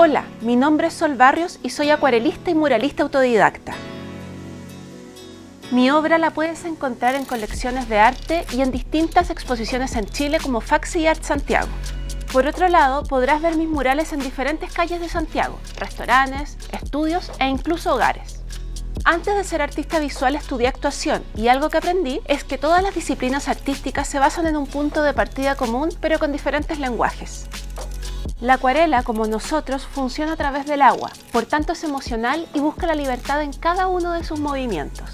Hola, mi nombre es Sol Barrios y soy acuarelista y muralista autodidacta. Mi obra la puedes encontrar en colecciones de arte y en distintas exposiciones en Chile como Faxi y Art Santiago. Por otro lado, podrás ver mis murales en diferentes calles de Santiago, restaurantes, estudios e incluso hogares. Antes de ser artista visual estudié actuación y algo que aprendí es que todas las disciplinas artísticas se basan en un punto de partida común pero con diferentes lenguajes. La acuarela, como nosotros, funciona a través del agua, por tanto es emocional y busca la libertad en cada uno de sus movimientos.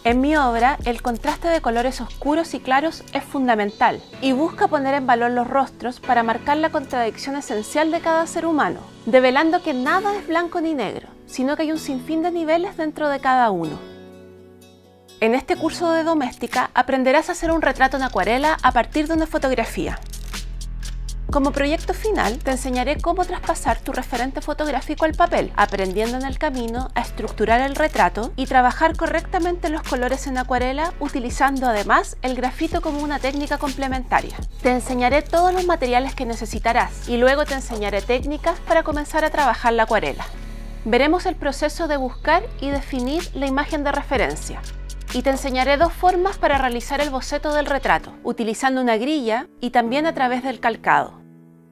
En mi obra, el contraste de colores oscuros y claros es fundamental y busca poner en valor los rostros para marcar la contradicción esencial de cada ser humano, develando que nada es blanco ni negro, sino que hay un sinfín de niveles dentro de cada uno. En este curso de doméstica aprenderás a hacer un retrato en acuarela a partir de una fotografía. Como proyecto final, te enseñaré cómo traspasar tu referente fotográfico al papel, aprendiendo en el camino a estructurar el retrato y trabajar correctamente los colores en acuarela, utilizando además el grafito como una técnica complementaria. Te enseñaré todos los materiales que necesitarás y luego te enseñaré técnicas para comenzar a trabajar la acuarela. Veremos el proceso de buscar y definir la imagen de referencia. Y te enseñaré dos formas para realizar el boceto del retrato, utilizando una grilla y también a través del calcado.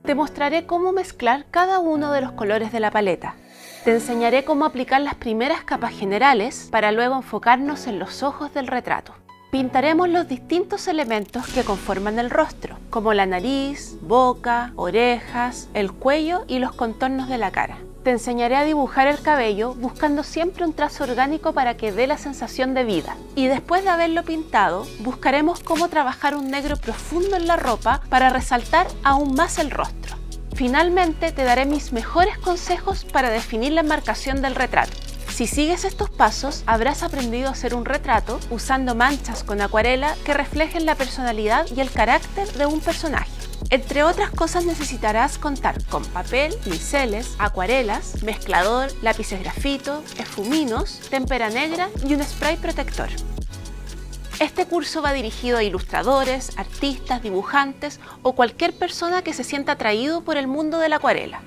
Te mostraré cómo mezclar cada uno de los colores de la paleta. Te enseñaré cómo aplicar las primeras capas generales para luego enfocarnos en los ojos del retrato. Pintaremos los distintos elementos que conforman el rostro, como la nariz, boca, orejas, el cuello y los contornos de la cara. Te enseñaré a dibujar el cabello buscando siempre un trazo orgánico para que dé la sensación de vida. Y después de haberlo pintado, buscaremos cómo trabajar un negro profundo en la ropa para resaltar aún más el rostro. Finalmente, te daré mis mejores consejos para definir la enmarcación del retrato. Si sigues estos pasos, habrás aprendido a hacer un retrato usando manchas con acuarela que reflejen la personalidad y el carácter de un personaje. Entre otras cosas necesitarás contar con papel, pinceles, acuarelas, mezclador, lápices grafito, esfuminos, témpera negra y un spray protector. Este curso va dirigido a ilustradores, artistas, dibujantes o cualquier persona que se sienta atraído por el mundo de la acuarela.